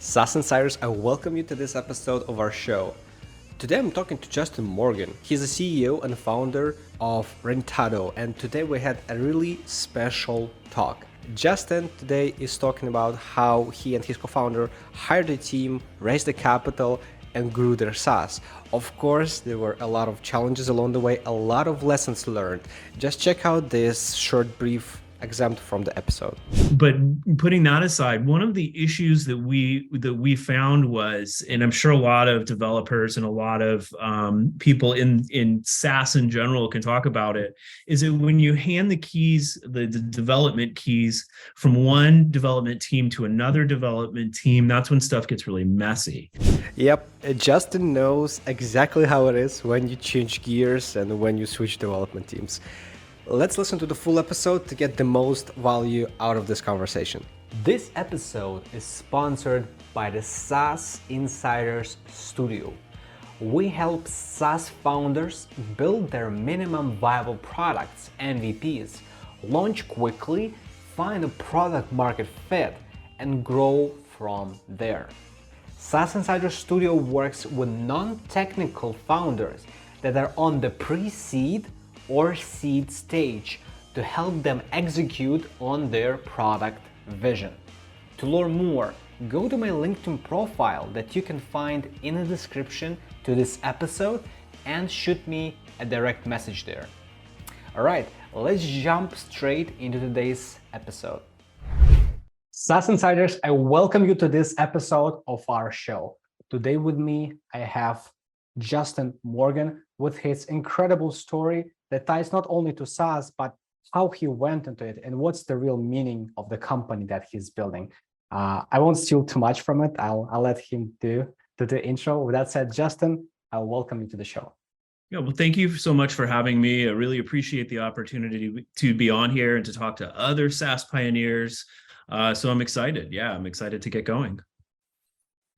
SaaS Insiders, I welcome you to this episode of our show. Today I'm talking to Justin Morgan. He's the CEO and founder of Rentado, and today we had a really special talk. Justin today is talking about how he and his co-founder hired a team, raised the capital, and grew their SaaS. Of course, there were a lot of challenges along the way, a lot of lessons learned. Just check out this short, brief excerpt from the episode. But putting that aside, one of the issues that we found was, and I'm sure a lot of developers and a lot of people in SaaS in general can talk about it, is that when you hand the keys, the development keys from one development team to another development team, that's when stuff gets really messy. Yep, Justin knows exactly how it is when you change gears and when you switch development teams. Let's listen to the full episode to get the most value out of this conversation. This episode is sponsored by the SaaS Insiders Studio. We help SaaS founders build their minimum viable products, MVPs, launch quickly, find a product market fit, and grow from there. SaaS Insiders Studio works with non-technical founders that are on the pre-seed or seed stage to help them execute on their product vision. To learn more, go to my LinkedIn profile that you can find in the description to this episode and shoot me a direct message there. Alright, let's jump straight into today's episode. SaaS Insiders, I welcome you to this episode of our show. Today with me, I have Justin Morgan with his incredible story that ties not only to SaaS, but how he went into it and what's the real meaning of the company that he's building. I won't steal too much from it. I'll let him do the intro. With that said, Justin, I'll welcome you to the show. Yeah, well, thank you so much for having me. I really appreciate the opportunity to be on here and to talk to other SaaS pioneers. So I'm excited. Yeah, I'm excited to get going.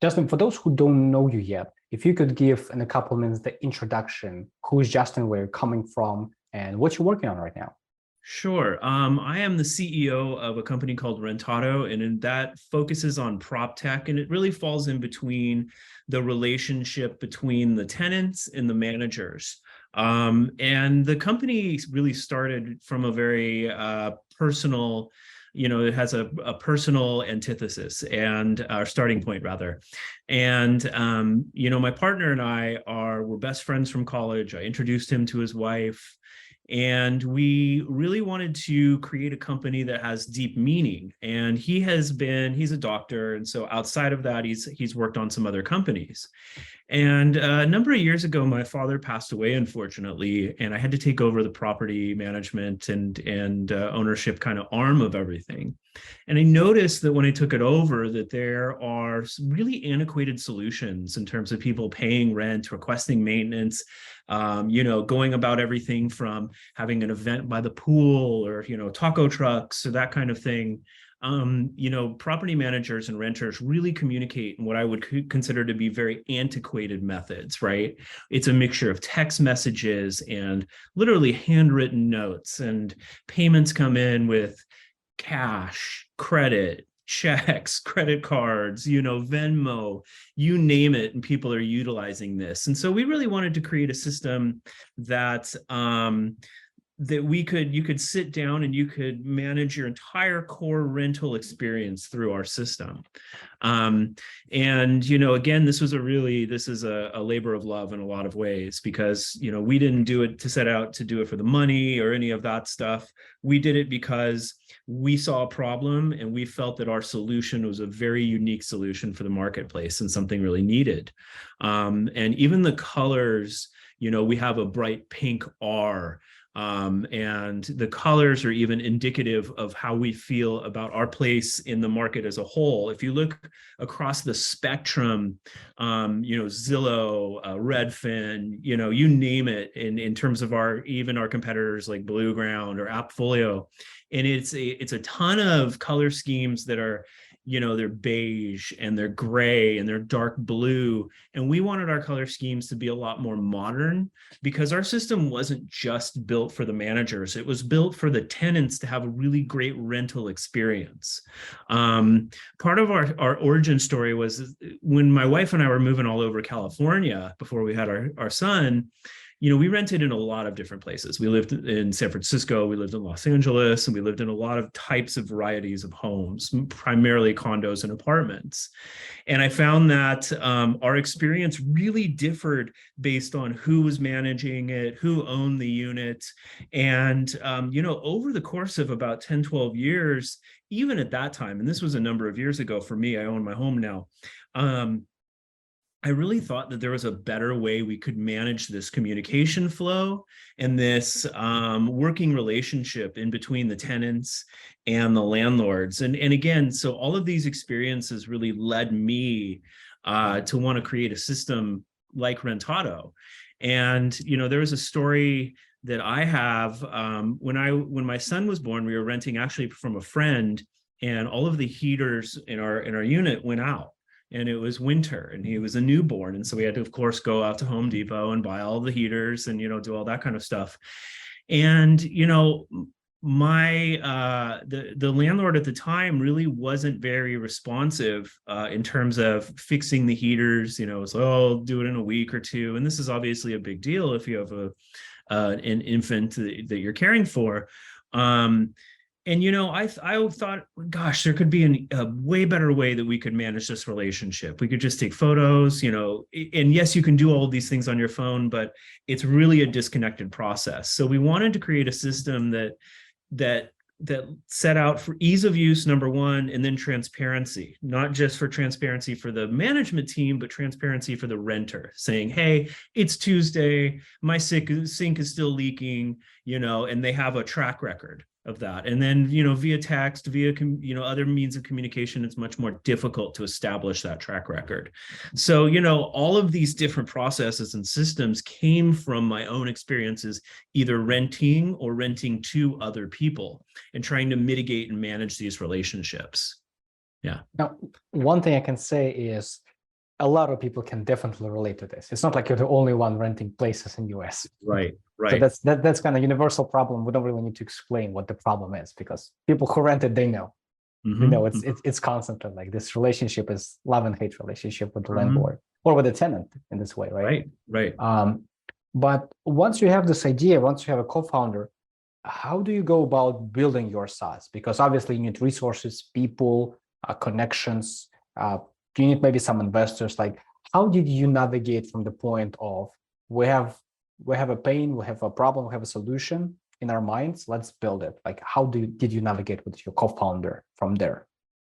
Justin, for those who don't know you yet, if you could give in a couple of minutes the introduction, who's Justin, where you're coming from, and what you're working on right now. Sure. I am the CEO of a company called Rentado, and that focuses on prop tech, and it really falls in between the relationship between the tenants and the managers. And the company really started from a very personal, it has a personal antithesis and our starting point rather. And, my partner and we're best friends from college. I introduced him to his wife, and we really wanted to create a company that has deep meaning. And he's a doctor. And so outside of that, he's worked on some other companies. And a number of years ago, my father passed away, unfortunately, and I had to take over the property management and ownership kind of arm of everything. And I noticed that when I took it over, that there are really antiquated solutions in terms of people paying rent, requesting maintenance, going about everything from having an event by the pool or, taco trucks or that kind of thing. Property managers and renters really communicate in what I would consider to be very antiquated methods, right? It's a mixture of text messages and literally handwritten notes, and payments come in with cash, credit, checks, credit cards, Venmo, you name it, and people are utilizing this. And so we really wanted to create a system that you could sit down and you could manage your entire core rental experience through our system. Again, this is a labor of love in a lot of ways, because, we didn't do it to set out to do it for the money or any of that stuff. We did it because we saw a problem and we felt that our solution was a very unique solution for the marketplace and something really needed. And even the colors, we have a bright pink R. And the colors are even indicative of how we feel about our place in the market as a whole. If you look across the spectrum, Zillow, Redfin, you name it, in terms of our competitors like Blueground or Appfolio, and it's a ton of color schemes that are they're beige and they're gray and they're dark blue. And we wanted our color schemes to be a lot more modern, because our system wasn't just built for the managers. It was built for the tenants to have a really great rental experience. Part of our origin story was when my wife and I were moving all over California before we had our son. We rented in a lot of different places. We lived in San Francisco, we lived in Los Angeles, and we lived in a lot of types of varieties of homes, primarily condos and apartments. And I found that our experience really differed based on who was managing it, who owned the unit. And, over the course of about 10, 12 years, even at that time, and this was a number of years ago for me, I own my home now, I really thought that there was a better way we could manage this communication flow and this working relationship in between the tenants and the landlords. And again, so all of these experiences really led me to want to create a system like Rentado. And, there was a story that I have when my son was born. We were renting actually from a friend, and all of the heaters in our unit went out. And it was winter and he was a newborn. And so we had to, of course, go out to Home Depot and buy all the heaters and, do all that kind of stuff. And, the landlord at the time really wasn't very responsive in terms of fixing the heaters. It's, I'll do it in a week or two. And this is obviously a big deal if you have an infant that you're caring for. And, I thought, gosh, there could be a way better way that we could manage this relationship. We could just take photos, and yes, you can do all of these things on your phone, but it's really a disconnected process. So we wanted to create a system that set out for ease of use, number one, and then transparency, not just for transparency for the management team, but transparency for the renter, saying, hey, it's Tuesday, my sink is still leaking, and they have a track record of that. And then, via text, via, other means of communication, it's much more difficult to establish that track record. So, all of these different processes and systems came from my own experiences, either renting or renting to other people and trying to mitigate and manage these relationships. Yeah. Now, one thing I can say is a lot of people can definitely relate to this. It's not like you're the only one renting places in US. Right. So that's kind of universal problem. We don't really need to explain what the problem is, because people who rent it, they know. Mm-hmm. It's constantly like this relationship is love and hate relationship with the landlord or with the tenant in this way, right? Right. But once you have this idea, once you have a co-founder, how do you go about building your SaaS? Because obviously you need resources, people, connections. You need maybe some investors. Like, how did you navigate from the point of we have a pain, we have a problem, we have a solution in our minds, let's build it? Like, how did you navigate with your co-founder from there?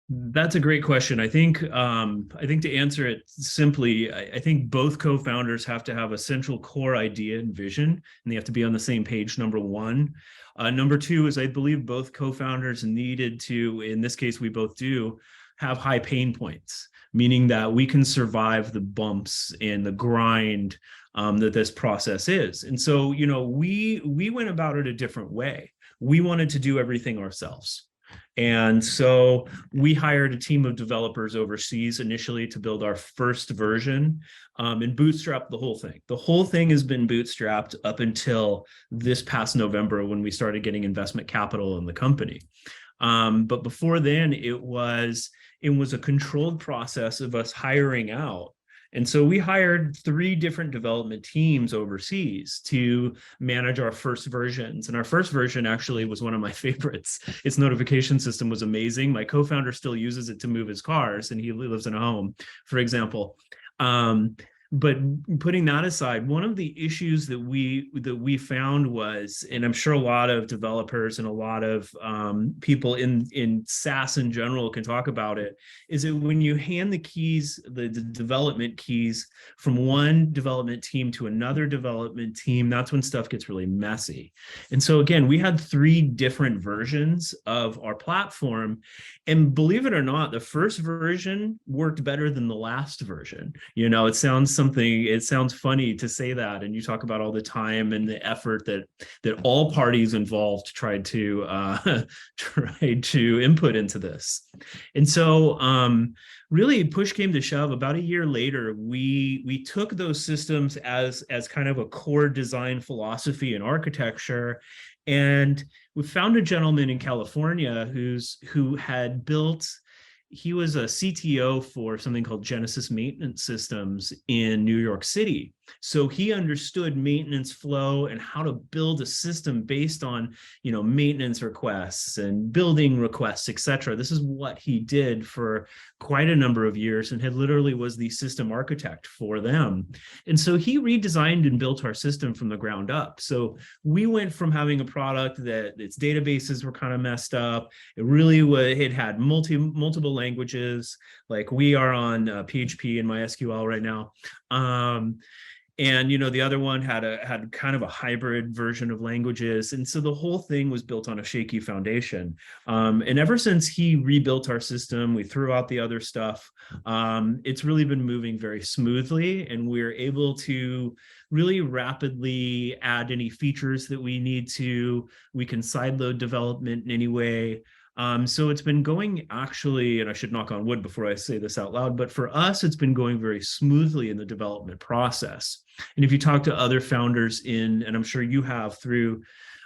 That's a great question. I think to answer it simply, I think both co-founders have to have a central core idea and vision, and they have to be on the same page, number one. Number two is I believe both co-founders needed to, in this case, we both do, have high pain points, meaning that we can survive the bumps and the grind that this process is. And so, we went about it a different way. We wanted to do everything ourselves. And so we hired a team of developers overseas initially to build our first version and bootstrap the whole thing. The whole thing has been bootstrapped up until this past November when we started getting investment capital in the company. But before then, it was a controlled process of us hiring out. And so we hired 3 different development teams overseas to manage our first versions. And our first version actually was one of my favorites. Its notification system was amazing. My co-founder still uses it to move his cars, and he lives in a home, for example. But putting that aside, one of the issues that we found was, and I'm sure a lot of developers and a lot of people in SaaS in general can talk about it, is that when you hand the keys, the development keys from one development team to another development team, that's when stuff gets really messy. And so again, we had 3 different versions of our platform. And believe it or not, the first version worked better than the last version. It sounds something, it sounds funny to say that, and you talk about all the time and the effort that all parties involved tried to input into this. And so really push came to shove. About a year later, we took those systems as kind of a core design philosophy and architecture, and we found a gentleman in California who had built. He was a CTO for something called Genesis Maintenance Systems in New York City. So he understood maintenance flow and how to build a system based on, maintenance requests and building requests, et cetera. This is what he did for quite a number of years and had literally was the system architect for them. And so he redesigned and built our system from the ground up. So we went from having a product that its databases were kind of messed up. It had multiple languages. Like we are on PHP and MySQL right now. And the other one had kind of a hybrid version of languages, and so the whole thing was built on a shaky foundation. And ever since he rebuilt our system, we threw out the other stuff. It's really been moving very smoothly, and we're able to really rapidly add any features that we need to. We can sideload development in any way. So it's been going actually, and I should knock on wood before I say this out loud, but for us, it's been going very smoothly in the development process. And if you talk to other founders and I'm sure you have through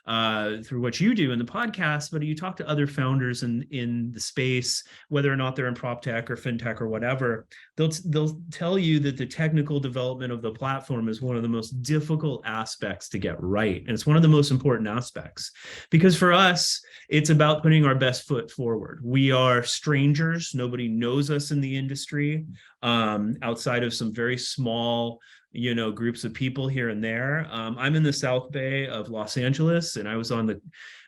what you do in the podcast, but you talk to other founders in the space, whether or not they're in prop tech or fintech or whatever, they'll tell you that the technical development of the platform is one of the most difficult aspects to get right. And it's one of the most important aspects, because for us, it's about putting our best foot forward. We are strangers. Nobody knows us in the industry, outside of some very small groups of people here and there. I'm in the South Bay of Los Angeles, and I was on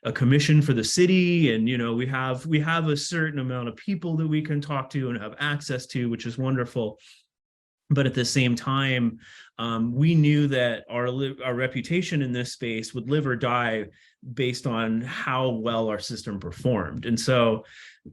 a commission for the city, and we have a certain amount of people that we can talk to and have access to, which is wonderful. But at the same time, we knew that our reputation in this space would live or die based on how well our system performed. And so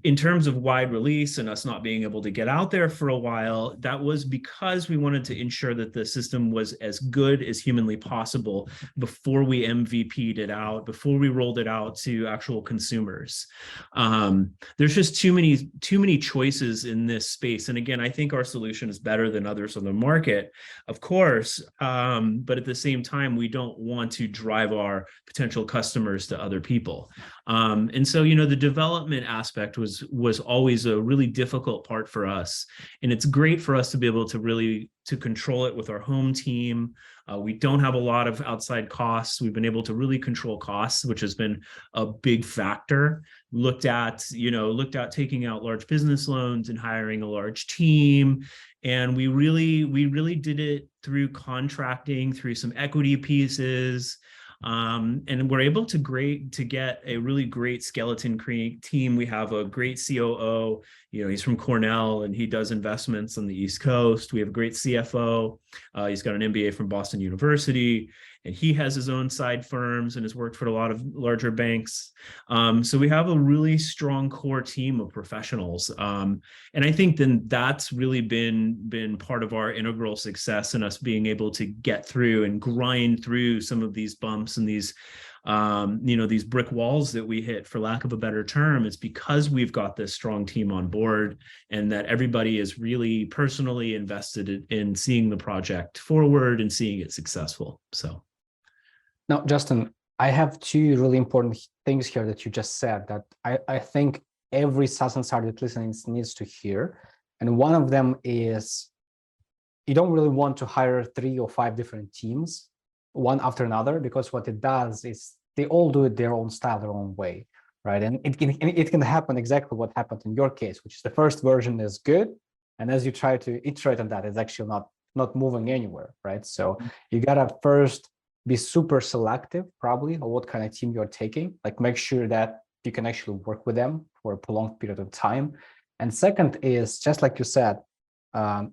in terms of wide release and us not being able to get out there for a while, that was because we wanted to ensure that the system was as good as humanly possible before we MVP'd it out, before we rolled it out to actual consumers. There's just too many choices in this space. And again, I think our solution is better than others on the market, of course, but at the same time, we don't want to drive our potential customers to other people. And so, the development aspect was always a really difficult part for us. And it's great for us to be able to control it with our home team. We don't have a lot of outside costs. We've been able to really control costs, which has been a big factor. Looked at taking out large business loans and hiring a large team. And we really did it through contracting, through some equity pieces. And we're able to get a really great skeleton team. We have a great COO, he's from Cornell and he does investments on the East Coast. We have a great CFO. He's got an MBA from Boston University, and he has his own side firms and has worked for a lot of larger banks. So we have a really strong core team of professionals. And I think then that's really been part of our integral success in us being able to get through and grind through some of these bumps and these brick walls that we hit, for lack of a better term. It's because we've got this strong team on board and that everybody is really personally invested in seeing the project forward and seeing it successful. So. Now, Justin, I have two really important things here that you just said that I think every SaaS Insider that listening needs to hear. And one of them is you don't really want to hire 3 or 5 different teams, one after another, because what it does is they all do it their own style, their own way, right? And it can happen exactly what happened in your case, which is the first version is good. And as you try to iterate on that, it's actually not moving anywhere, right? So you gotta first be super selective, probably, on what kind of team you're taking. Like, make sure that you can actually work with them for a prolonged period of time. And second is, just like you said,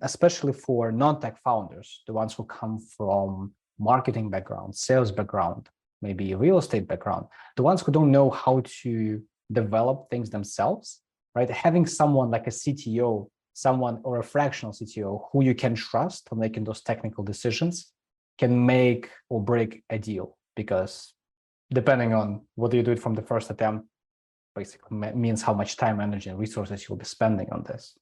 especially for non-tech founders, the ones who come from marketing background, sales background, maybe real estate background, the ones who don't know how to develop things themselves, right? Having someone like a CTO someone or a fractional CTO who you can trust for making those technical decisions can make or break a deal, because depending on whether you do it from the first attempt, basically means how much time, energy, and resources you'll be spending on this.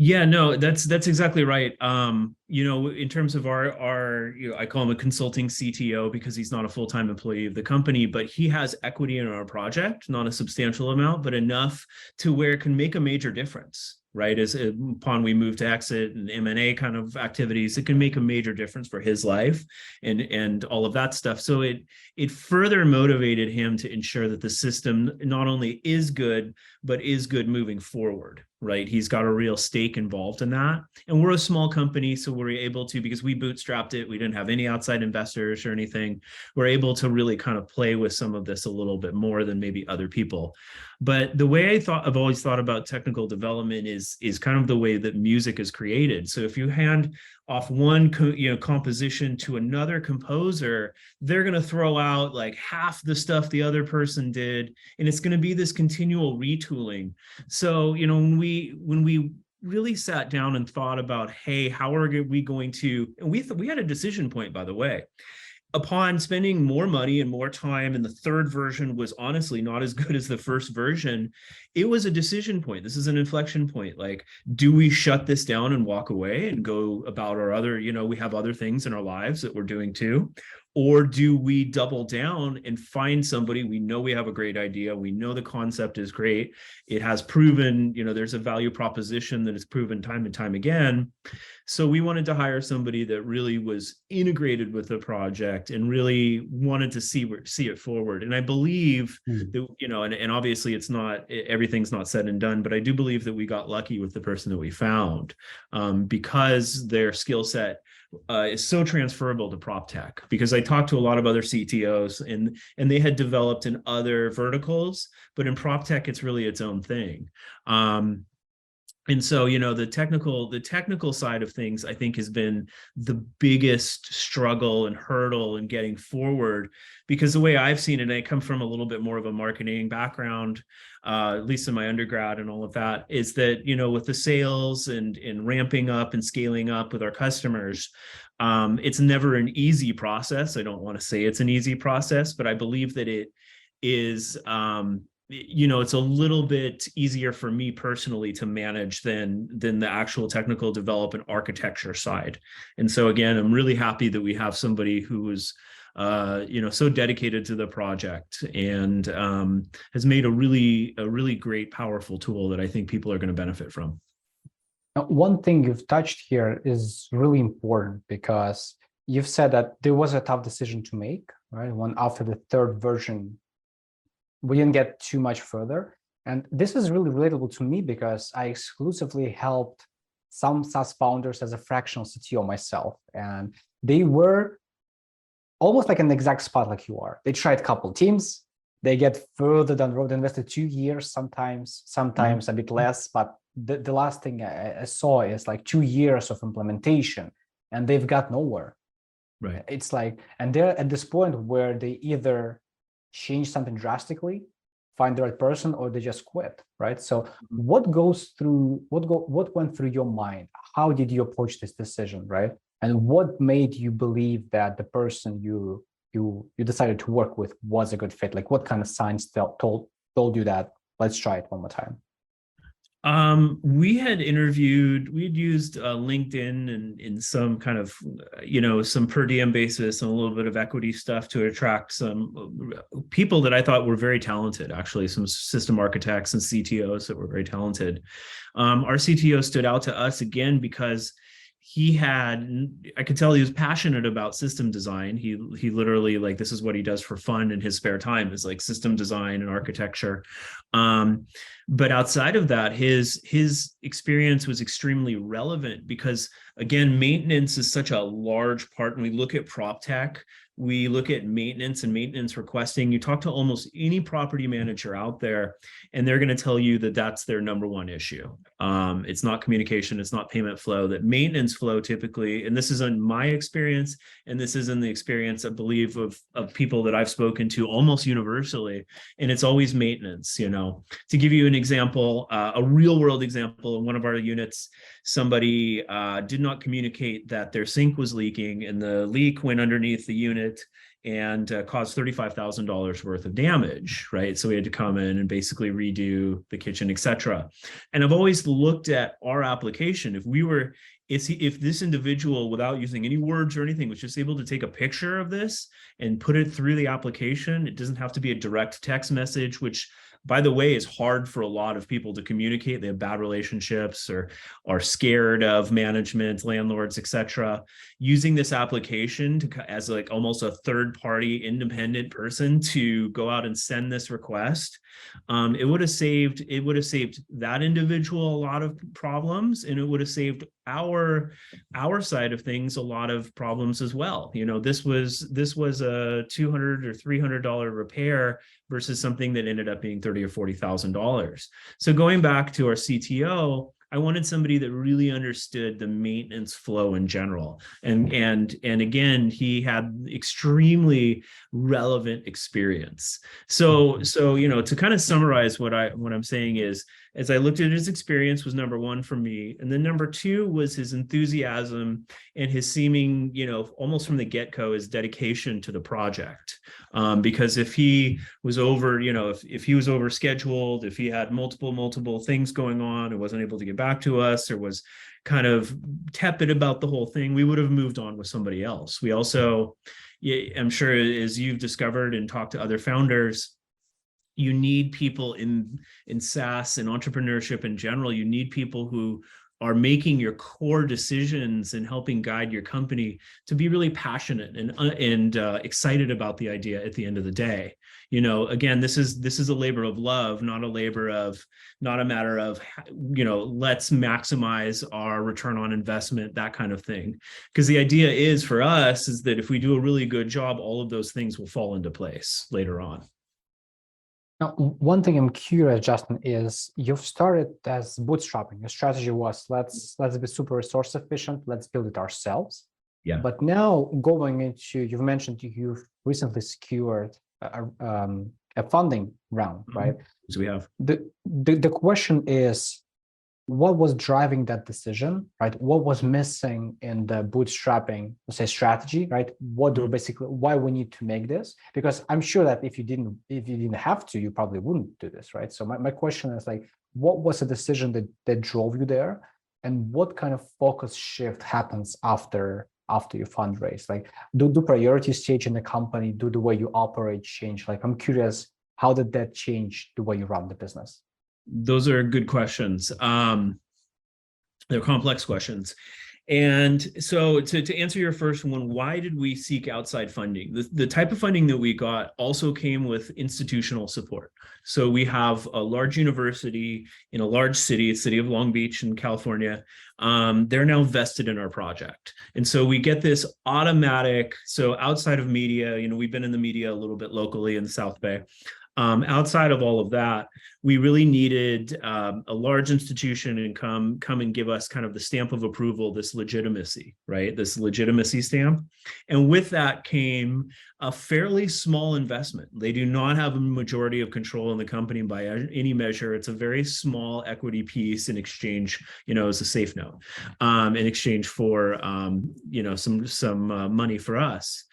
Yeah, no, that's exactly right. In terms of our I call him a consulting CTO because he's not a full-time employee of the company, but he has equity in our project, not a substantial amount, but enough to where it can make a major difference. Right, as upon we move to exit and M&A kind of activities, it can make a major difference for his life and all of that stuff. So it further motivated him to ensure that the system not only is good, but is good moving forward. Right, he's got a real stake involved in that, and we're a small company, so we're able to, because we bootstrapped it, we didn't have any outside investors or anything. We're able to really kind of play with some of this a little bit more than maybe other people. But the way I've always thought about technical development is kind of the way that music is created. So if you hand off one composition to another composer, they're going to throw out like half the stuff the other person did, and it's going to be this continual retooling. So when we really sat down and thought about, hey, how are we going to, and we had a decision point, by the way. Upon spending more money and more time, and the third version was honestly not as good as the first version, it was a decision point. This is an inflection point. Like, do we shut this down and walk away and go about our other, we have other things in our lives that we're doing too? Or do we double down and find somebody? We know we have a great idea. We know the concept is great. It has proven, there's a value proposition that is proven time and time again. So we wanted to hire somebody that really was integrated with the project and really wanted to see it forward. And I believe that, and obviously everything's not said and done, but I do believe that we got lucky with the person that we found, because their skill set is so transferable to prop tech. Because I talked to a lot of other CTOs and they had developed in other verticals, but in prop tech, it's really its own thing. And so, the technical side of things, I think, has been the biggest struggle and hurdle in getting forward, because the way I've seen it, I come from a little bit more of a marketing background, at least in my undergrad and all of that, is that, with the sales and ramping up and scaling up with our customers, it's never an easy process. I don't want to say it's an easy process, but I believe that it is, it's a little bit easier for me personally to manage than the actual technical development architecture side. And so again, I'm really happy that we have somebody who is so dedicated to the project and has made a really great, powerful tool that I think people are going to benefit from. Now, one thing you've touched here is really important, because you've said that there was a tough decision to make, right? When after the third version, we didn't get too much further. And this is really relatable to me, because I exclusively helped some SaaS founders as a fractional CTO myself. And they were almost like an exact spot like you are. They tried a couple teams, they get further down the road, invested 2 years, sometimes a bit less. But the last thing I saw is like 2 years of implementation, and they've got nowhere. Right. It's like, and they're at this point where they either change something drastically, find the right person, or they just quit, right? So what went through your mind? How did you approach this decision, right? And what made you believe that the person you decided to work with was a good fit? Like, what kind of signs told you that let's try it one more time? We had used LinkedIn and in some kind of, some per diem basis and a little bit of equity stuff to attract some people that I thought were very talented, actually, some system architects and CTOs that were very talented. Our CTO stood out to us again because I could tell he was passionate about system design. He literally, like, this is what he does for fun in his spare time, is like system design and architecture. But outside of that, his experience was extremely relevant because, again, maintenance is such a large part. When we look at prop tech, we look at maintenance and maintenance requesting. You talk to almost any property manager out there, and they're going to tell you that that's their number one issue. It's not communication, it's not payment flow, that maintenance flow typically, and this is in my experience, and this is in the experience, I believe, of people that I've spoken to almost universally, and it's always maintenance. To give you an example, a real world example, in one of our units, somebody did not communicate that their sink was leaking, and the leak went underneath the unit and caused $35,000 worth of damage, right? So we had to come in and basically redo the kitchen, etc. And I've always looked at our application. If this individual, without using any words or anything, was just able to take a picture of this and put it through the application, it doesn't have to be a direct text message, which, by the way, is hard for a lot of people to communicate. They have bad relationships or are scared of management, landlords, etc. Using this application as like almost a third-party independent person to go out and send this request, it would have saved that individual a lot of problems, and it would have saved our side of things a lot of problems as well. This was a $200 or $300 repair versus something that ended up being $30,000 or $40,000. So going back to our CTO, I wanted somebody that really understood the maintenance flow in general. And again, he had extremely relevant experience. So to kind of summarize what I'm saying is, as I looked at his experience, was number one for me. And then number two was his enthusiasm and his seeming, almost from the get-go, his dedication to the project. Because if he was if he was over scheduled, if he had multiple things going on and wasn't able to get back to us, or was kind of tepid about the whole thing, we would have moved on with somebody else. We also, I'm sure, as you've discovered and talked to other founders, you need people in SaaS and entrepreneurship in general. You need people who are making your core decisions and helping guide your company to be really passionate and excited about the idea at the end of the day. Again, this is a labor of love, not a matter of, let's maximize our return on investment, that kind of thing. Because the idea is, for us, is that if we do a really good job, all of those things will fall into place later on. Now, one thing I'm curious, Justin, is you've started as bootstrapping. Your strategy was let's be super resource efficient, let's build it ourselves. Yeah. But now going into, you've mentioned you've recently secured a funding round, right? So we have. The question is, what was driving that decision, right? What was missing in the bootstrapping, let's say, strategy, right? Why we need to make this? Because I'm sure that if you didn't have to, you probably wouldn't do this, right? So my question is, like, what was the decision that drove you there, and what kind of focus shift happens after you fundraise? Like, do priorities change in the company? Do the way you operate change? Like, I'm curious, how did that change the way you run the business? Those are good questions. They're complex questions. And so to answer your first one, why did we seek outside funding? The type of funding that we got also came with institutional support. So we have a large university in a large city of Long Beach in California. They're now vested in our project. And so we get this automatic, so outside of media, we've been in the media a little bit locally in the South Bay. Outside of all of that, we really needed a large institution and come and give us kind of the stamp of approval, this legitimacy, right? This legitimacy stamp. And with that came a fairly small investment. They do not have a majority of control in the company by any measure. It's a very small equity piece in exchange, as a safe note, in exchange for, some money for us.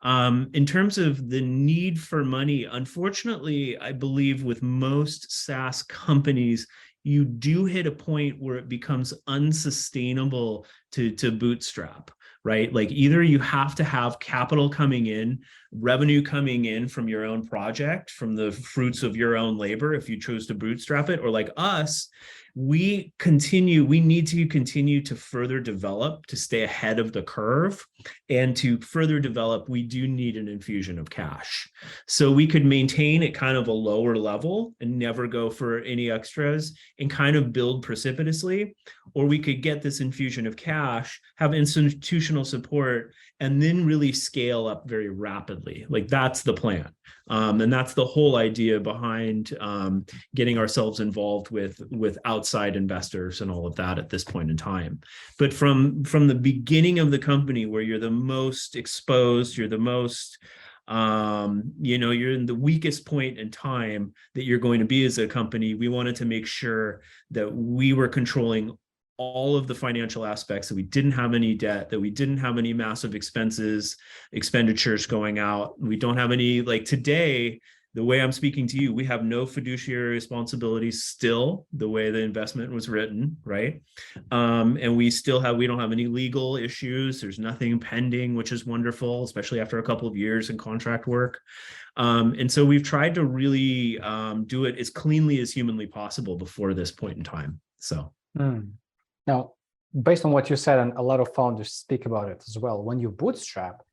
In terms of the need for money, unfortunately, I believe with most SaaS companies, you do hit a point where it becomes unsustainable to bootstrap, right? Like, either you have to have capital coming in, revenue coming in from your own project, from the fruits of your own labor, if you chose to bootstrap it, or like us, we need to continue to further develop, to stay ahead of the curve. And to further develop, we do need an infusion of cash. So we could maintain at kind of a lower level and never go for any extras and kind of build precipitously, or we could get this infusion of cash, have institutional support, and then really scale up very rapidly. Like, that's the plan. And that's the whole idea behind getting ourselves involved with outside investors and all of that at this point in time. But from the beginning of the company, where you're the most exposed, you're the most You're in the weakest point in time that you're going to be as a company. We wanted to make sure that we were controlling all of the financial aspects, that we didn't have any debt, that we didn't have any massive expenditures going out. We don't have any, like today, the way I'm speaking to you, we have no fiduciary responsibilities still, the way the investment was written, right? And we don't have any legal issues. There's nothing pending, which is wonderful, especially after a couple of years in contract work. And so we've tried to really do it as cleanly as humanly possible before this point in time. So. Now, based on what you said, and a lot of founders speak about it as well, when you bootstrap,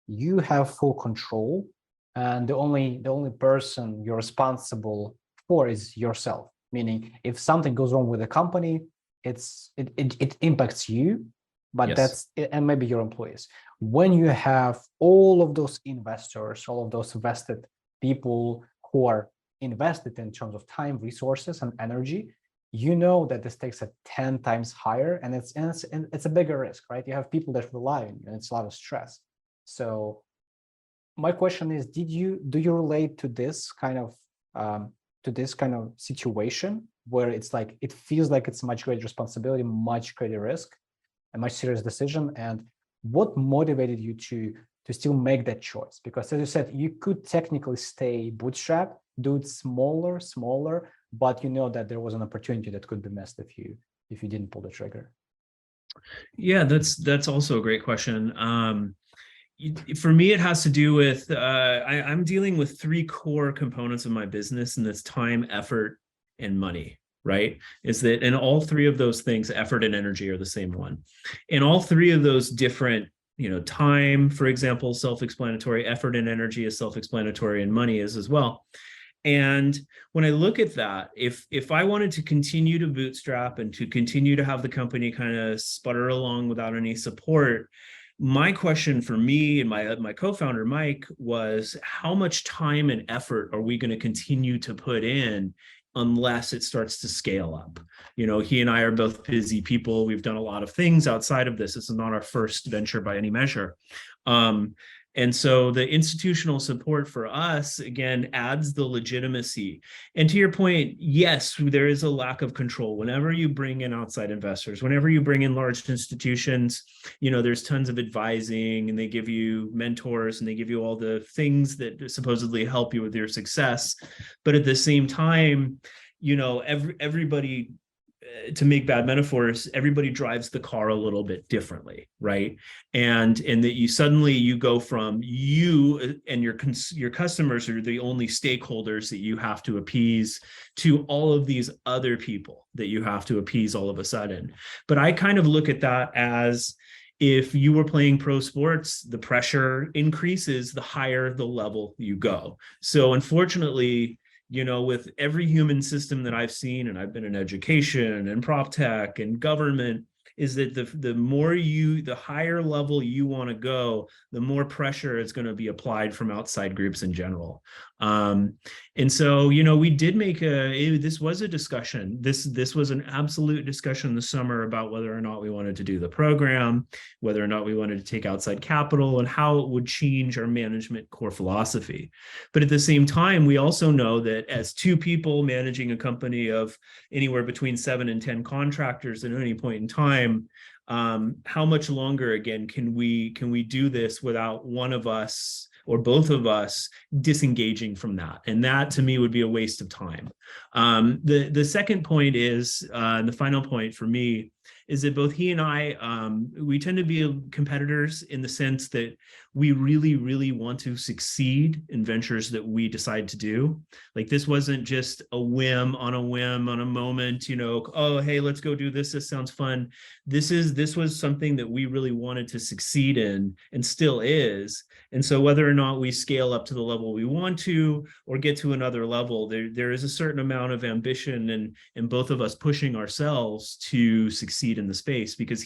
you have full control, and the only person you're responsible for is yourself. Meaning, if something goes wrong with the company, it impacts you, but Yes. and maybe your employees. When you have all of those investors, all of those vested people who are invested in terms of time, resources, and energy, you know that this takes 10 times higher, and it's a bigger risk, right? You have people that rely on you, and it's a lot of stress. So my question is, do you relate to this kind of situation where it's like it feels like it's much greater responsibility, much greater risk, a much serious decision? And what motivated you to still make that choice? Because as you said, you could technically stay bootstrap, do it smaller, but you know that there was an opportunity that could be missed if you didn't pull the trigger. Yeah, that's also a great question. For me, it has to do with I'm dealing with three core components of my business, and that's time, effort, and money, right? Is that, and all three of those things, effort and energy, are the same one. And all three of those different, time, for example, self-explanatory, effort and energy is self-explanatory, and money is as well. And when I look at that, if I wanted to continue to bootstrap and to continue to have the company kind of sputter along without any support, my question for me and my co-founder, Mike, was how much time and effort are we going to continue to put in unless it starts to scale up? He and I are both busy people. We've done a lot of things outside of this. This is not our first venture by any measure. And so the institutional support for us, again, adds the legitimacy. And to your point, yes, there is a lack of control. Whenever you bring in outside investors, whenever you bring in large institutions, there's tons of advising, and they give you mentors, and they give you all the things that supposedly help you with your success. But at the same time, everybody, to make bad metaphors, everybody drives the car a little bit differently, right? And that you go from you and your customers are the only stakeholders that you have to appease, to all of these other people that you have to appease all of a sudden. But I kind of look at that as, if you were playing pro sports, the pressure increases the higher the level you go. So unfortunately, with every human system that I've seen, and I've been in education and prop tech and government, is that the higher level you want to go, the more pressure is going to be applied from outside groups in general. And so, we did this was a discussion. This was an absolute discussion this summer about whether or not we wanted to do the program, whether or not we wanted to take outside capital, and how it would change our management core philosophy. But at the same time, we also know that as two people managing a company of anywhere between 7 and 10 contractors at any point in time, how much longer, again, can we do this without one of us or both of us disengaging from that? And that, to me, would be a waste of time. The second point is, the final point for me, is that both he and I, we tend to be competitors in the sense that we really, really want to succeed in ventures that we decide to do. Like, this wasn't just a whim on a moment, oh, hey, let's go do this. This sounds fun. This was something that we really wanted to succeed in, and still is. And so whether or not we scale up to the level we want to, or get to another level, there is a certain amount of ambition and both of us pushing ourselves to succeed in the space. Because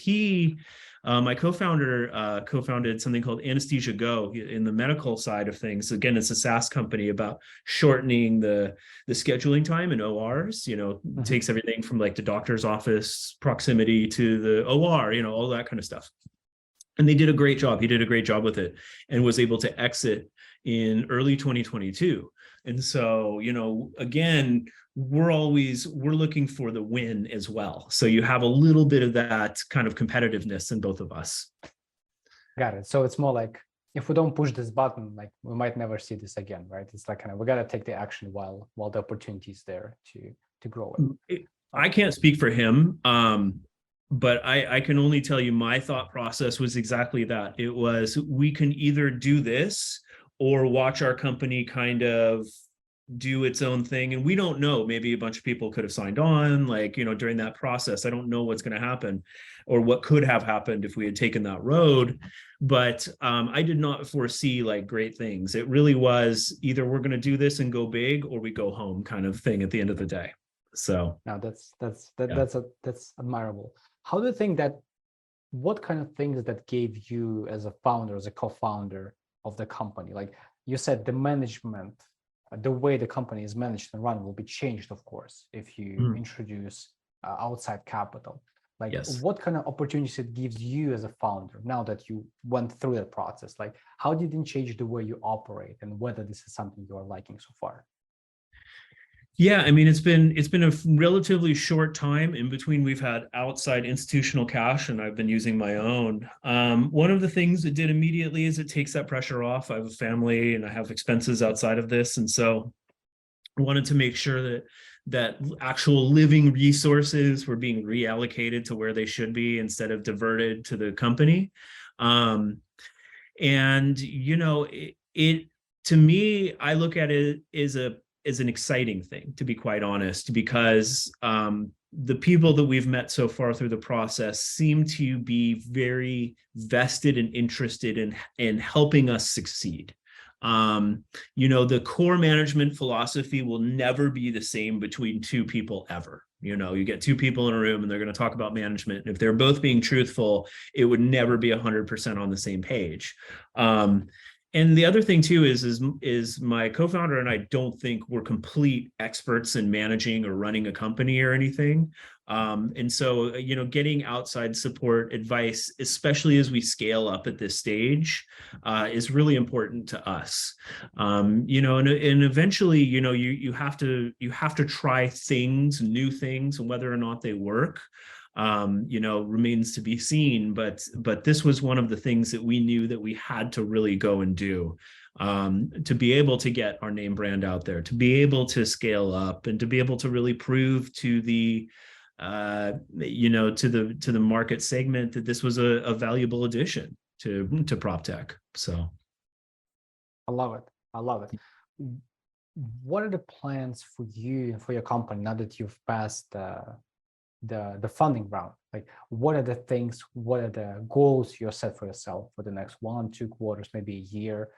my co-founder co-founded something called Anesthesia Go in the medical side of things. Again, it's a SaaS company about shortening the scheduling time in ORs. It takes everything from like the doctor's office proximity to the OR, all that kind of stuff. And they did a great job. He did a great job with it, and was able to exit in early 2022. And so, again, we're looking for the win as well. So you have a little bit of that kind of competitiveness in both of us. Got it. So it's more like, if we don't push this button, like we might never see this again, right? It's like we got to take the action while the opportunity is there to grow it. I can't speak for him, but I can only tell you my thought process was exactly that. It was, we can either do this or watch our company kind of do its own thing. And we don't know, maybe a bunch of people could have signed on, during that process. I don't know what's going to happen or what could have happened if we had taken that road. But I did not foresee great things. It really was either we're going to do this and go big or we go home kind of thing at the end of the day. So now that's admirable. How do you think that, what kind of things that gave you as a founder, as a co-founder of the company? Like you said, the management, the way the company is managed and run will be changed, of course, if you introduce outside capital. Yes. What kind of opportunities it gives you as a founder now that you went through that process? How did it change the way you operate, and whether this is something you are liking so far? Yeah, I mean, it's been a relatively short time. In between, we've had outside institutional cash, and I've been using my own. One of the things it did immediately is it takes that pressure off. I have a family and I have expenses outside of this, and so I wanted to make sure that actual living resources were being reallocated to where they should be instead of diverted to the company. And it to me, I look at it as an exciting thing, to be quite honest, because the people that we've met so far through the process seem to be very vested and interested in helping us succeed. The core management philosophy will never be the same between two people ever. You get two people in a room and they're going to talk about management. And if they're both being truthful, it would never be 100% on the same page. And the other thing too is my co-founder and I don't think we're complete experts in managing or running a company or anything. And so, getting outside support, advice, especially as we scale up at this stage, is really important to us. And eventually, you have to try things, new things, and whether or not they work, remains to be seen. But this was one of the things that we knew that we had to really go and do, to be able to get our name brand out there, to be able to scale up, and to be able to really prove to the to the market segment that this was a valuable addition to prop tech. So I love it. What are the plans for you and for your company now that you've passed the funding round? What are the things, what are the goals you're set for yourself for the next 1-2 quarters, maybe a year?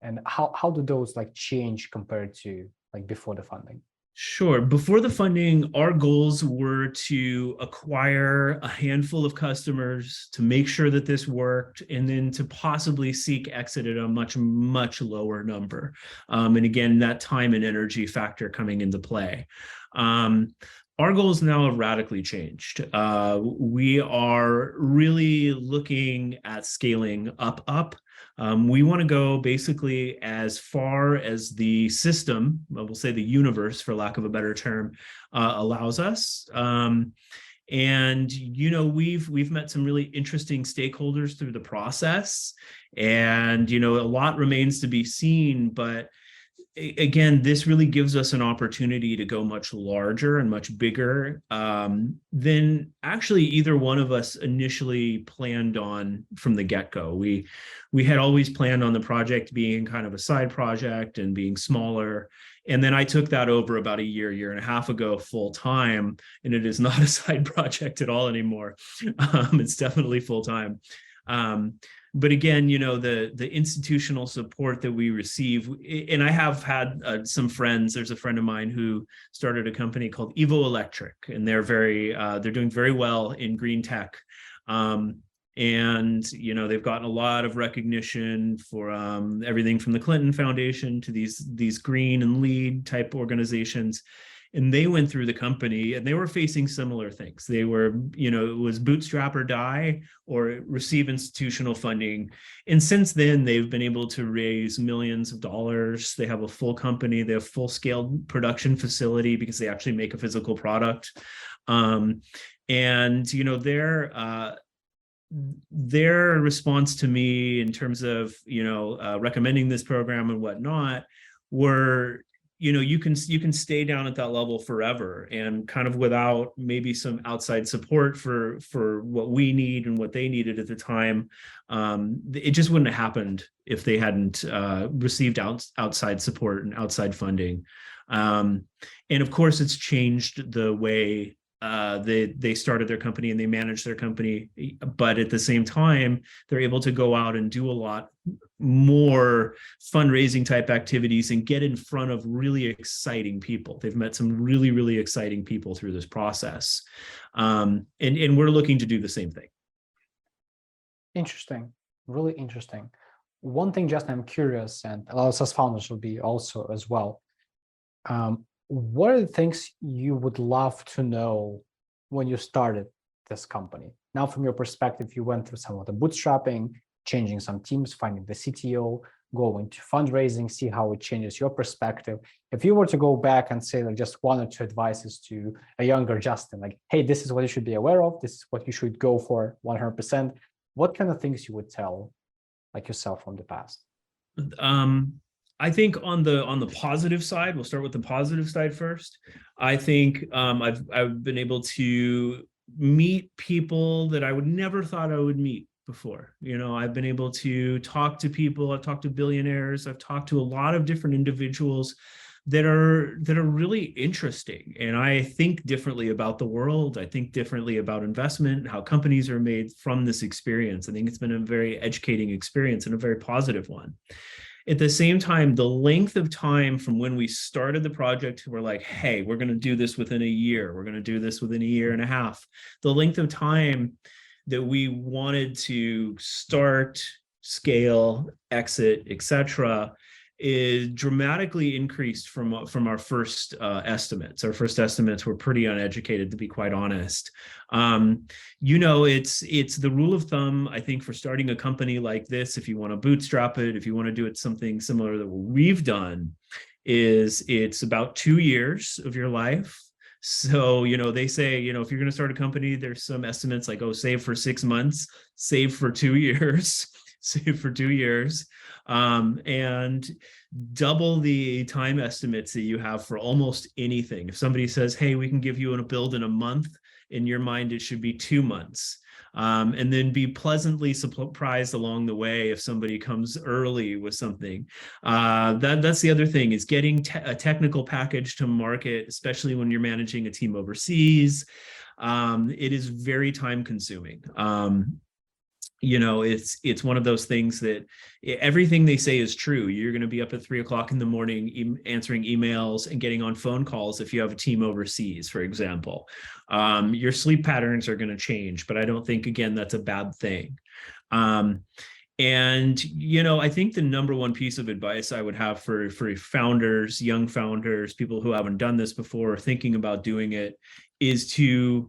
And how do those change compared to before the funding? Sure. Before the funding, our goals were to acquire a handful of customers, to make sure that this worked, and then to possibly seek exit at a much, much lower number. And again, that time and energy factor coming into play. Our goals now have radically changed. We are really looking at scaling up. We want to go basically as far as the system, we'll say the universe, for lack of a better term, allows us. And we've met some really interesting stakeholders through the process, and a lot remains to be seen. But again, this really gives us an opportunity to go much larger and much bigger than actually either one of us initially planned on from the get-go. We had always planned on the project being kind of a side project and being smaller. And then I took that over about a year and a half ago full time, and it is not a side project at all anymore. It's definitely full time. But again, the institutional support that we receive, and I have had some friends. There's a friend of mine who started a company called Evo Electric, and they're doing very well in green tech. And they've gotten a lot of recognition for everything from the Clinton Foundation to these green and lead type organizations. and they went through the company and they were facing similar things. They were, it was bootstrap or die or receive institutional funding. And since then, they've been able to raise millions of dollars. They have a full company. They have full-scale production facility because they actually make a physical product. Their response to me in terms of recommending this program and whatnot were, you can stay down at that level forever, and kind of without maybe some outside support for what we need and what they needed at the time, it just wouldn't have happened if they hadn't received outside support and outside funding. And of course, it's changed the way they started their company and they manage their company, but at the same time, they're able to go out and do a lot more fundraising type activities and get in front of really exciting people. They've met some really, really exciting people through this process. And we're looking to do the same thing. Interesting, really interesting. One thing, Justin, I'm curious, and a lot of SaaS founders will be also as well. What are the things you would love to know when you started this company? Now, from your perspective, you went through some of the bootstrapping, changing some teams, finding the CTO, going to fundraising, see how it changes your perspective. If you were to go back and say like just one or two advices to a younger Justin, like, hey, this is what you should be aware of, this is what you should go for 100%, what kind of things you would tell like yourself from the past? I think on the positive side, we'll start with the positive side first. I think I've been able to meet people that I would never thought I would meet before. I've been able to talk to people. I've talked to billionaires. I've talked to a lot of different individuals that are really interesting. And I think differently about the world. I think differently about investment, how companies are made from this experience. I think it's been a very educating experience and a very positive one. At the same time, the length of time from when we started the project, we're like, hey, we're going to do this within a year. We're going to do this within a year and a half. The length of time that we wanted to start, scale, exit, etc., is dramatically increased from our first estimates. Our first estimates were pretty uneducated, to be quite honest. It's the rule of thumb, I think, for starting a company like this, if you want to bootstrap it, if you want to do it something similar that we've done, is it's about 2 years of your life. So, they say, if you're going to start a company, there's some estimates like, save for 6 months, save for 2 years, save for 2 years. And double the time estimates that you have for almost anything. If somebody says, hey, we can give you a build in a month, in your mind, it should be 2 months. And then be pleasantly surprised along the way if somebody comes early with something. That's the other thing, is getting a technical package to market, especially when you're managing a team overseas. It is very time consuming. It's one of those things that everything they say is true. You're going to be up at 3 o'clock in the morning answering emails and getting on phone calls if you have a team overseas, for example. Your sleep patterns are going to change, but I don't think, again, that's a bad thing. I think the number one piece of advice I would have for founders, young founders, people who haven't done this before, or thinking about doing it, is to,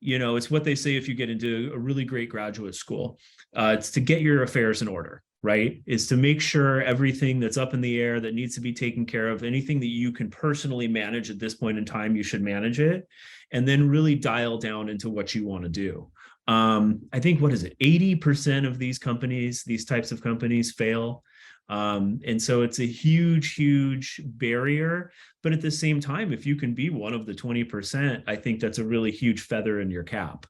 it's what they say if you get into a really great graduate school. It's to get your affairs in order, right? Is to make sure everything that's up in the air that needs to be taken care of, anything that you can personally manage at this point in time, you should manage it, and then really dial down into what you want to do. I think, 80% of these companies, these types of companies, fail. And so it's a huge, huge barrier. But at the same time, if you can be one of the 20%, I think that's a really huge feather in your cap.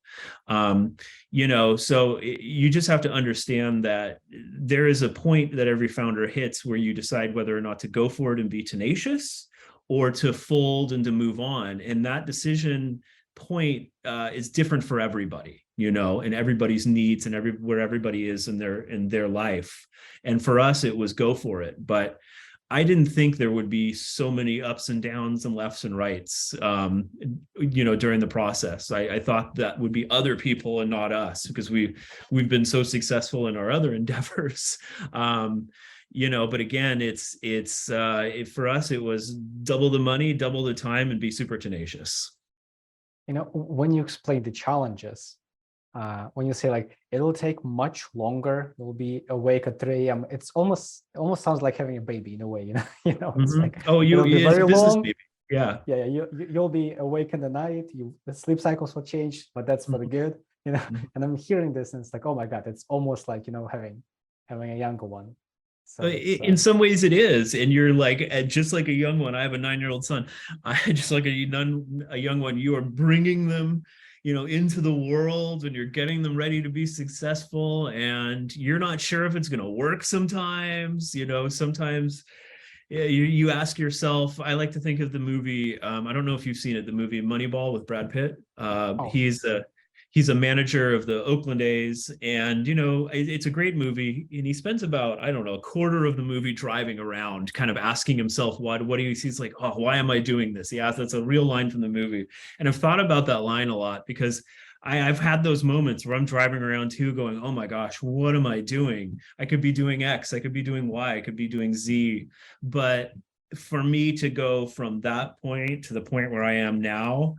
So you just have to understand that there is a point that every founder hits where you decide whether or not to go for it and be tenacious, or to fold and to move on. And that decision point is different for everybody, and everybody's needs and where everybody is in their life. And for us, it was go for it. But I didn't think there would be so many ups and downs and lefts and rights, during the process. I thought that would be other people and not us, because we've been so successful in our other endeavors. but again, for us, it was double the money, double the time, and be super tenacious. When you explain the challenges, when you say like it'll take much longer, you'll be awake at 3 a.m. It's almost sounds like having a baby in a way. It's like it'll be it's very a business long. baby. Yeah. Yeah, you'll be awake in the night. The sleep cycles will change, but that's for the good. And I'm hearing this, and it's like, oh my god, it's almost like having a younger one. So in some ways it is, and you're like just like a young one. I have a 9-year-old son. Just like a young one, you are bringing them into the world, and you're getting them ready to be successful, and you're not sure if it's going to work sometimes. Sometimes you ask yourself. I like to think of the movie, I don't know if you've seen it, the movie Moneyball with Brad Pitt. He's a manager of the Oakland A's, and it's a great movie, and he spends about, I don't know, a quarter of the movie driving around kind of asking himself what do you see. He's like, oh, why am I doing this? He asks. That's a real line from the movie, and I've thought about that line a lot, because I've had those moments where I'm driving around too going, oh my gosh, what am I doing? I could be doing X, I could be doing Y, I could be doing Z. But for me to go from that point to the point where I am now,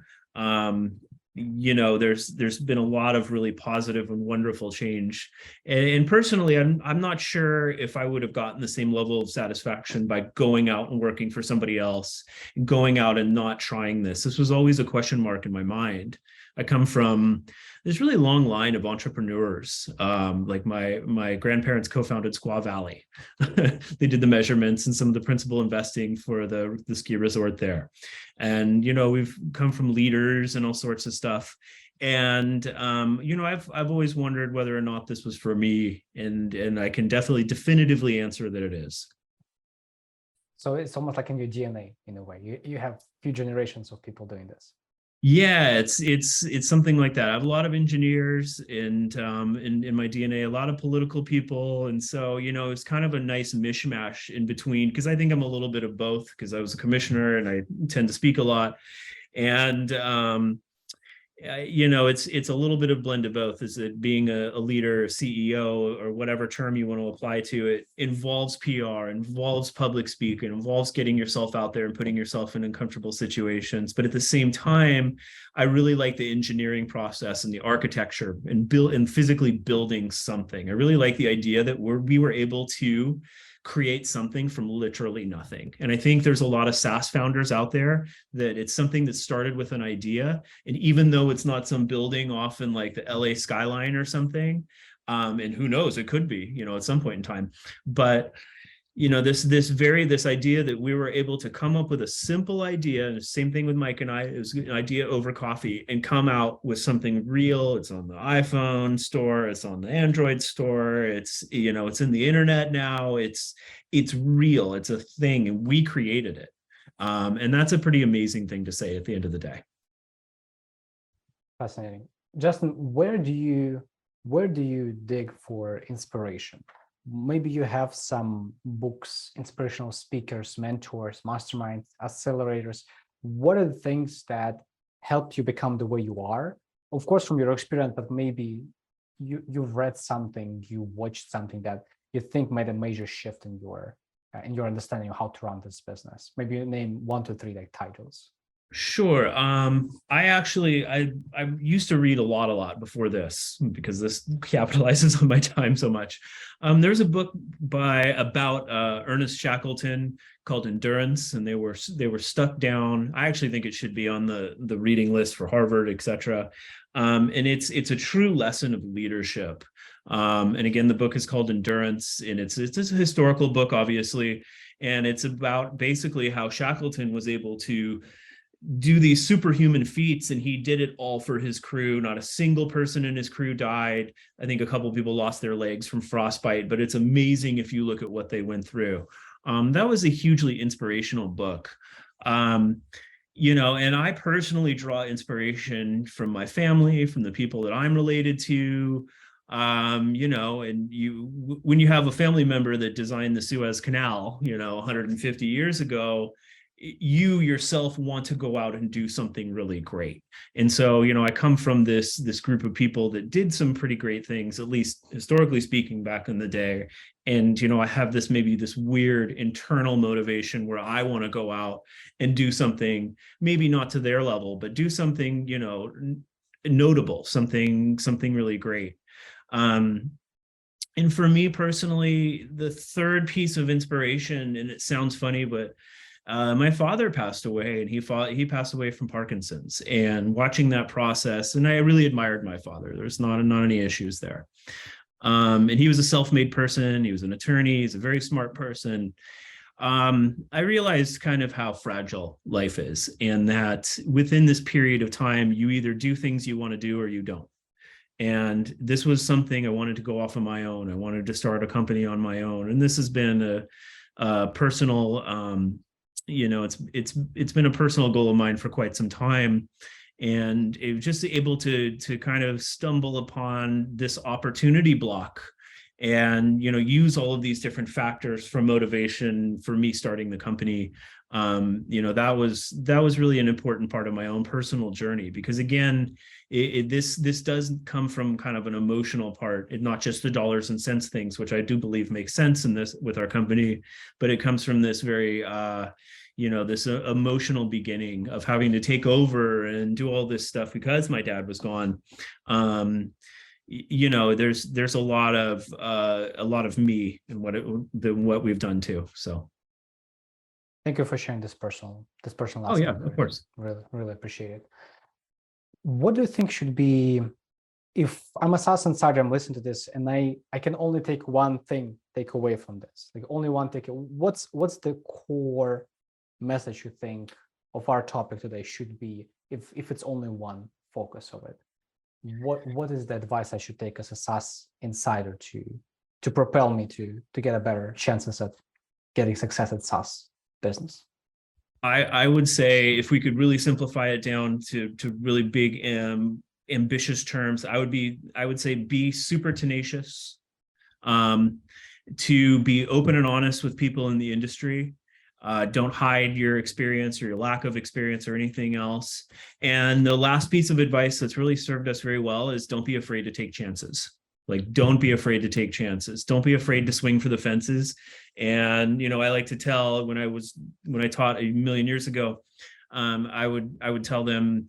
there's been a lot of really positive and wonderful change. And personally, I'm not sure if I would have gotten the same level of satisfaction by going out and working for somebody else, going out and not trying this. This was always a question mark in my mind. I come from this really long line of entrepreneurs. Like my grandparents co-founded Squaw Valley. They did the measurements and some of the principal investing for the ski resort there. And, we've come from leaders and all sorts of stuff. And, I've always wondered whether or not this was for me. And I can definitively answer that it is. So it's almost like in your DNA in a way. You have few generations of people doing this. Yeah, it's something like that. I have a lot of engineers and in my DNA, a lot of political people. And so, it's kind of a nice mishmash in between, because I think I'm a little bit of both, because I was a commissioner and I tend to speak a lot. And it's a little bit of blend of both. Is it being a leader, a CEO, or whatever term you want to apply to it, involves PR, involves public speaking, involves getting yourself out there and putting yourself in uncomfortable situations. But at the same time, I really like the engineering process and the architecture and physically building something. I really like the idea that we were able to create something from literally nothing. And I think there's a lot of SaaS founders out there that it's something that started with an idea. And even though it's not some building off in like the LA skyline or something, and who knows, it could be, at some point in time. But this idea that we were able to come up with a simple idea, and the same thing with Mike and I, it was an idea over coffee, and come out with something real. It's on the iPhone store, it's on the Android store, it's in the internet now, it's real, it's a thing, and we created it. And that's a pretty amazing thing to say at the end of the day. Fascinating. Justin, where do you dig for inspiration? Maybe you have some books, inspirational speakers, mentors, masterminds, accelerators. What are the things that helped you become the way you are? Of course, from your experience, but maybe you've read something, you watched something that you think made a major shift in your understanding of how to run this business. Maybe you name 1 to 3 like titles. Sure. I used to read a lot before this, because this capitalizes on my time so much. There's a book about Ernest Shackleton called Endurance, and they were stuck down. I actually think it should be on the reading list for Harvard, etc. And it's a true lesson of leadership. And again, the book is called Endurance, and it's a historical book, obviously, and it's about basically how Shackleton was able to do these superhuman feats, and he did it all for his crew. Not a single person in his crew died. I think a couple of people lost their legs from frostbite, but it's amazing if you look at what they went through. That was a hugely inspirational book. And I personally draw inspiration from my family, from the people that I'm related to. And when you have a family member that designed the Suez Canal, 150 years ago, you yourself want to go out and do something really great. And so, I come from this group of people that did some pretty great things, at least historically speaking, back in the day. And, I have maybe this weird internal motivation where I want to go out and do something, maybe not to their level, but do something, notable, something really great. And for me personally, the third piece of inspiration, and it sounds funny, but my father passed away, and he passed away from Parkinson's. And watching that process, and I really admired my father. There's not any issues there. And he was a self-made person. He was an attorney. He's a very smart person. I realized kind of how fragile life is, and that within this period of time, you either do things you want to do or you don't. And this was something I wanted to go off on my own. I wanted to start a company on my own. And this has been a personal, it's been a personal goal of mine for quite some time. And it was just able to kind of stumble upon this opportunity block and, use all of these different factors for motivation for me starting the company. That was really an important part of my own personal journey, because again, this does come from kind of an emotional part, and not just the dollars and cents things, which I do believe makes sense in this with our company, but it comes from this very, this emotional beginning of having to take over and do all this stuff because my dad was gone. There's a lot of me and what we've done too. So. Thank you for sharing this personal aspect. Oh yeah, of course. Really, really appreciate it. What do you think should be, if I'm a SaaS insider, I'm listening to this, and I can only take one thing, take away from this, like only one take, what's the core message you think of our topic today should be, if it's only one focus of it? What is the advice I should take as a SaaS insider to propel me to get a better chances at getting success at SaaS business? I would say, if we could really simplify it down to really big ambitious terms, I would say be super tenacious, to be open and honest with people in the industry. Don't hide your experience or your lack of experience or anything else. And the last piece of advice that's really served us very well is don't be afraid to take chances. Like, don't be afraid to take chances. Don't be afraid to swing for the fences. And, I like to tell, when I taught a million years ago, I would tell them,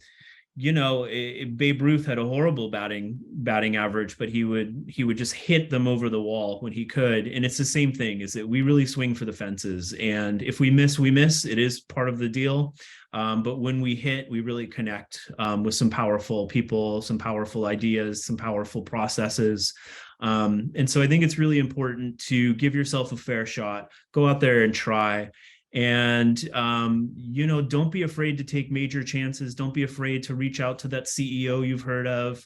Babe Ruth had a horrible batting average, but he would just hit them over the wall when he could. And it's the same thing, is that we really swing for the fences. And if we miss, we miss. It is part of the deal. But when we hit, we really connect with some powerful people, some powerful ideas, some powerful processes. And so I think it's really important to give yourself a fair shot, go out there and try. And, don't be afraid to take major chances. Don't be afraid to reach out to that CEO you've heard of.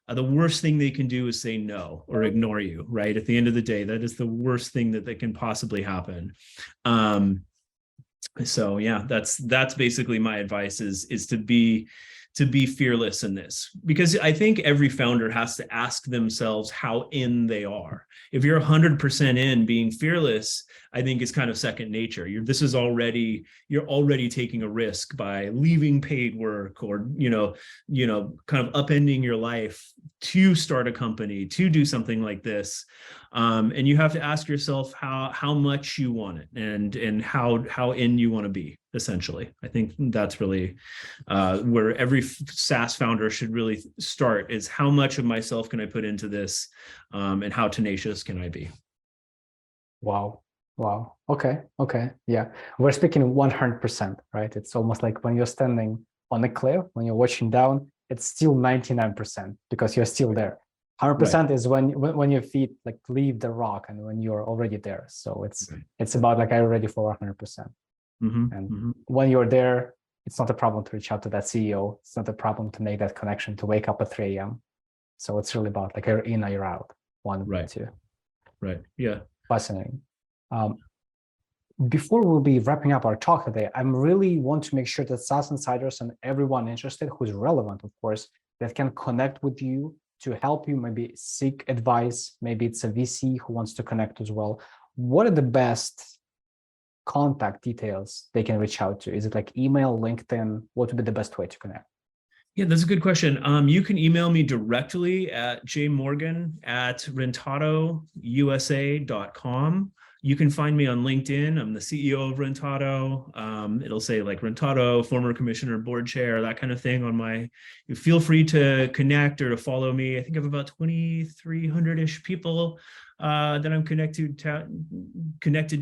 The worst thing they can do is say no or ignore you, right? At the end of the day, that is the worst thing that can possibly happen. So yeah, that's basically my advice, is to be fearless in this, because I think every founder has to ask themselves how in they are. If you're 100% in, being fearless, I think, is kind of second nature. You're already taking a risk by leaving paid work, or, kind of upending your life to start a company, to do something like this. And you have to ask yourself how much you want it, and how in you want to be, essentially. I think that's really where every SaaS founder should really start, is how much of myself can I put into this, and how tenacious can I be? Wow. Okay. Yeah. We're speaking 100%, right? It's almost like when you're standing on a cliff, when you're watching down, it's still 99% because you're still there. 100% right. Is when your feet like leave the rock and when you're already there. So it's about like, are you ready for 100%? And when you're there, it's not a problem to reach out to that CEO. It's not a problem to make that connection, to wake up at 3 a.m. So it's really about like, you're in or you're out. One, right. Two. Right. Yeah. Fascinating. Before we'll be wrapping up our talk today, I really want to make sure that SaaS Insiders and everyone interested who's relevant, of course, that can connect with you to help you maybe seek advice. Maybe it's a VC who wants to connect as well. What are the best contact details they can reach out to? Is it like email, LinkedIn? What would be the best way to connect? Yeah, that's a good question. You can email me directly at jmorgan@rentadousa.com. You can find me on LinkedIn. I'm the CEO of Rentado. It'll say like Rentado, former commissioner, board chair, that kind of thing on my, you feel free to connect or to follow me. I think I have about 2,300-ish people that I'm connected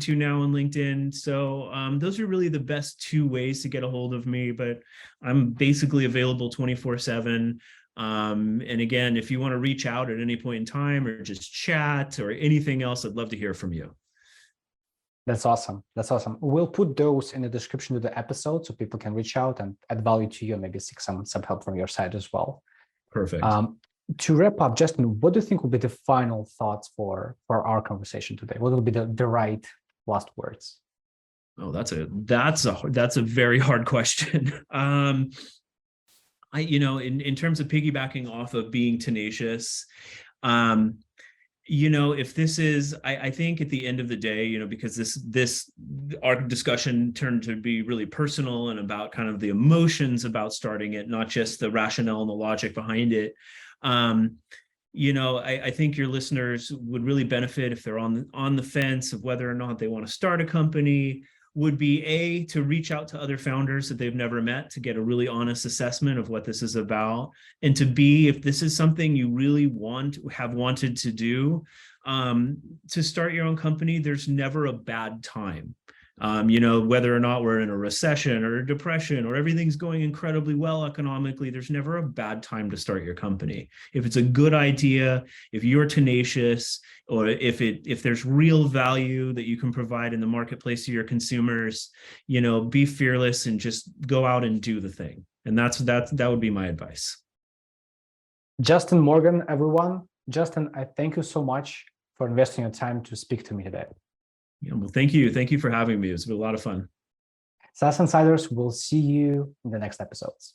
to now on LinkedIn. So those are really the best two ways to get a hold of me, but I'm basically available 24/7. And again, if you want to reach out at any point in time or just chat or anything else, I'd love to hear from you. That's awesome. That's awesome. We'll put those in the description of the episode so people can reach out and add value to you and maybe seek some help from your side as well. Perfect. To wrap up, Justin, what do you think will be the final thoughts for our conversation today? What will be the right last words? Oh, that's a very hard question. In terms of piggybacking off of being tenacious, if this is, I think at the end of the day, because our discussion turned to be really personal and about kind of the emotions about starting it, not just the rationale and the logic behind it. I think your listeners would really benefit if they're on the fence of whether or not they want to start a company, would be to reach out to other founders that they've never met to get a really honest assessment of what this is about. And to B, if this is something you really have wanted to do, to start your own company, there's never a bad time. Whether or not we're in a recession or a depression or everything's going incredibly well economically, there's never a bad time to start your company. If it's a good idea, if you're tenacious, or if there's real value that you can provide in the marketplace to your consumers, be fearless and just go out and do the thing. And that would be my advice. Justin Morgan, everyone. Justin, I thank you so much for investing your time to speak to me today. Yeah, well, thank you. Thank you for having me. It's been a lot of fun. SaaS Insiders, we'll see you in the next episodes.